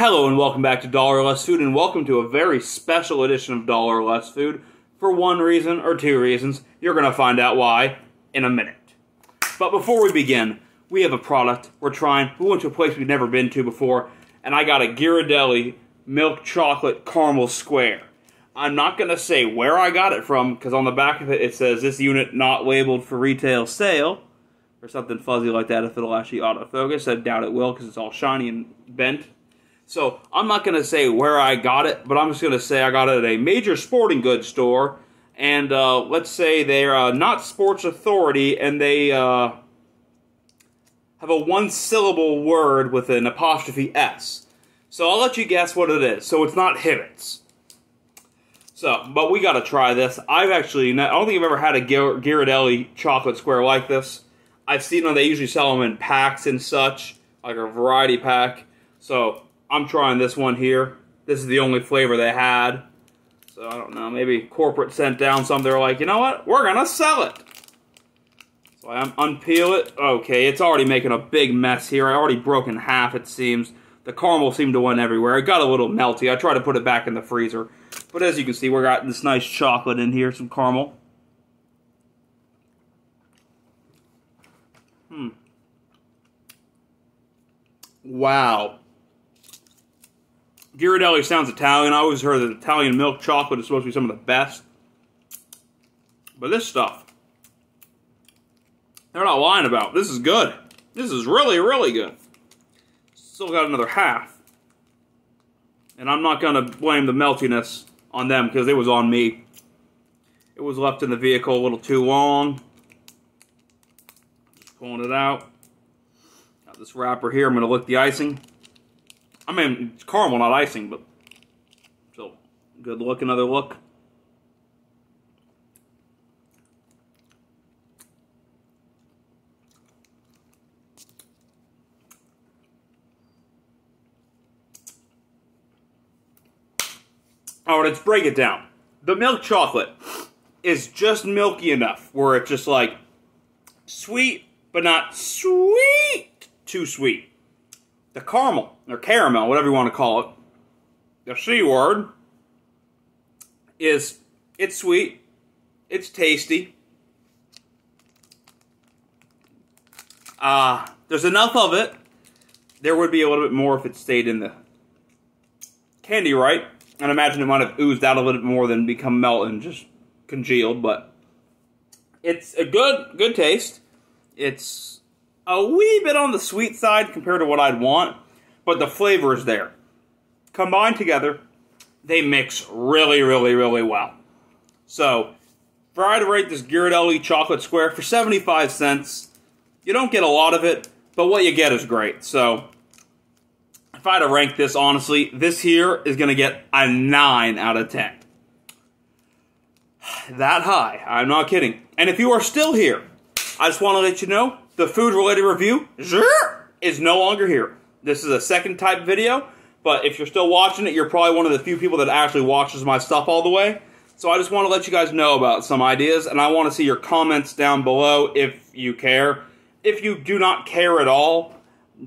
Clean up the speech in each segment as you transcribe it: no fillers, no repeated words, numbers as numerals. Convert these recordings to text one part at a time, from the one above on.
Hello and welcome back to Dollar or Less Food, and welcome to a very special edition of Dollar or Less Food for one reason or two reasons. You're going to find out why in a minute. But before we begin, we have a product we're trying. We went to a place we've never been to before, and I got a Ghirardelli milk chocolate caramel square. I'm not going to say where I got it from, because on the back of it, it says this unit not labeled for retail sale, or something fuzzy like that if it'll actually autofocus. I doubt it will, because it's all shiny and bent. So, I'm not going to say where I got it, but I'm just going to say I got it at a major sporting goods store, and let's say they're not Sports Authority, and they have a one-syllable word with an apostrophe S. So, I'll let you guess what it is. So, it's not Hibbets. So, but we got to try this. I don't think I've ever had a Ghirardelli chocolate square like this. I've seen them, they usually sell them in packs and such, like a variety pack. So, I'm trying this one here. This is the only flavor they had. So, I don't know, maybe corporate sent down something. They're like, you know what? We're going to sell it. So, I unpeel it. Okay, it's already making a big mess here. I already broke in half, it seems. The caramel seemed to went everywhere. It got a little melty. I tried to put it back in the freezer. But as you can see, we got this nice chocolate in here, some caramel. Wow. Ghirardelli sounds Italian. I always heard that Italian milk chocolate is supposed to be some of the best. But this stuff, they're not lying about. This is good. This is really, really good. Still got another half. And I'm not going to blame the meltiness on them because it was on me. It was left in the vehicle a little too long. Just pulling it out. Got this wrapper here. I'm going to lick the icing. I mean, it's caramel, not icing, but still good look. Another look. Alright, let's break it down. The milk chocolate is just milky enough where it's just like sweet, but not sweet, too sweet. The caramel, or caramel, whatever you want to call it, the C word, it's sweet, it's tasty. There's enough of it. There would be a little bit more if it stayed in the candy right. And I imagine it might have oozed out a little bit more than become melt and just congealed, but it's a good taste. It's a wee bit on the sweet side compared to what I'd want, but the flavor is there. Combined together, they mix really, really, really well. So, if I had to rate this Ghirardelli chocolate square for 75 cents, you don't get a lot of it, but what you get is great. So, if I had to rank this, honestly, this here is going to get a 9 out of 10. That high. I'm not kidding. And if you are still here, I just want to let you know, the food-related review is no longer here. This is a second type video, but if you're still watching it, you're probably one of the few people that actually watches my stuff all the way. So I just want to let you guys know about some ideas, and I want to see your comments down below if you care. If you do not care at all,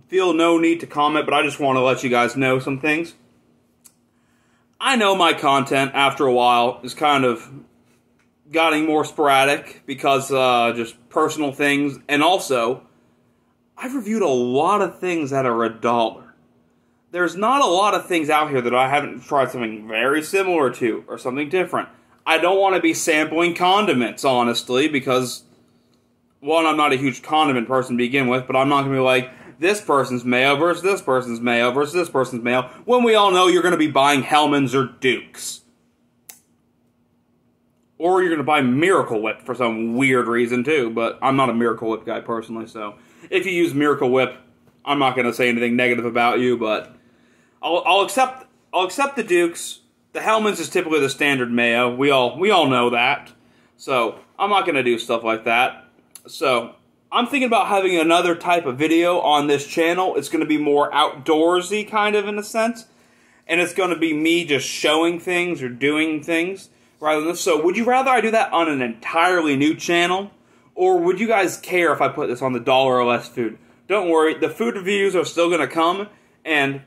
feel no need to comment, but I just want to let you guys know some things. I know my content, after a while, is kind of getting more sporadic because just personal things, and also, I've reviewed a lot of things that are $1. There's not a lot of things out here that I haven't tried something very similar to, or something different. I don't want to be sampling condiments, honestly, because, one, I'm not a huge condiment person to begin with, but I'm not going to be like, this person's mayo versus this person's mayo versus this person's mayo, when we all know you're going to be buying Hellmann's or Duke's. Or you're going to buy Miracle Whip for some weird reason, too. But I'm not a Miracle Whip guy, personally, so if you use Miracle Whip, I'm not going to say anything negative about you, but I'll accept the Duke's. The Hellmann's is typically the standard mayo. We all know that. So, I'm not going to do stuff like that. So, I'm thinking about having another type of video on this channel. It's going to be more outdoorsy, kind of, in a sense. And it's going to be me just showing things or doing things rather than this. So, would you rather I do that on an entirely new channel? Or would you guys care if I put this on the Dollar or Less Food? Don't worry, the food reviews are still going to come. And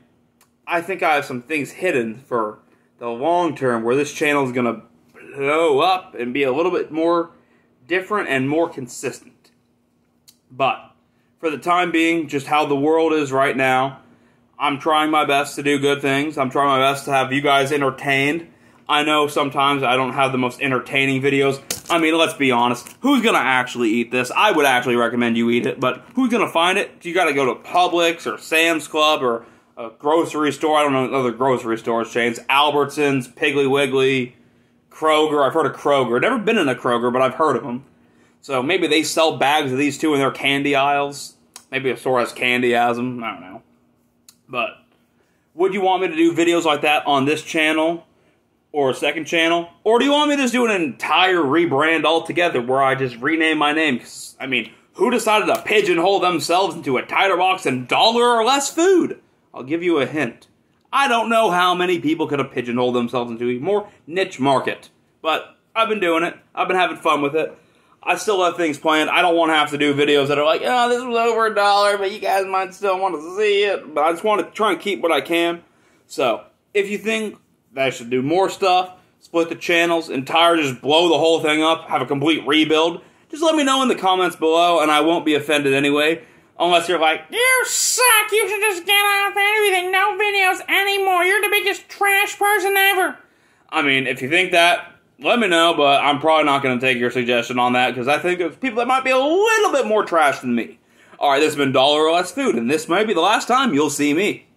I think I have some things hidden for the long term where this channel is going to blow up and be a little bit more different and more consistent. But for the time being, just how the world is right now, I'm trying my best to do good things. I'm trying my best to have you guys entertained. I know sometimes I don't have the most entertaining videos. I mean, let's be honest. Who's going to actually eat this? I would actually recommend you eat it, but who's going to find it? You got to go to Publix or Sam's Club or a grocery store. I don't know other grocery stores chains. Albertsons, Piggly Wiggly, Kroger. I've heard of Kroger. I've never been in a Kroger, but I've heard of them. So maybe they sell bags of these too in their candy aisles. Maybe a store has candy as them. I don't know. But would you want me to do videos like that on this channel or a second channel? Or do you want me to just do an entire rebrand altogether where I just rename my name? 'Cause, I mean, who decided to pigeonhole themselves into a tighter box and dollar or less food? I'll give you a hint. I don't know how many people could have pigeonholed themselves into a more niche market. But I've been doing it. I've been having fun with it. I still have things planned. I don't want to have to do videos that are like, oh, this was over $1, but you guys might still want to see it. But I just want to try and keep what I can. So, if you think that I should do more stuff, split the channels, entire, just blow the whole thing up, have a complete rebuild, just let me know in the comments below, and I won't be offended anyway. Unless you're like, you suck, you should just get off everything, no videos anymore, you're the biggest trash person ever. I mean, if you think that, let me know, but I'm probably not going to take your suggestion on that, because I think there's people that might be a little bit more trash than me. Alright, this has been Dollar or Less Food, and this might be the last time you'll see me.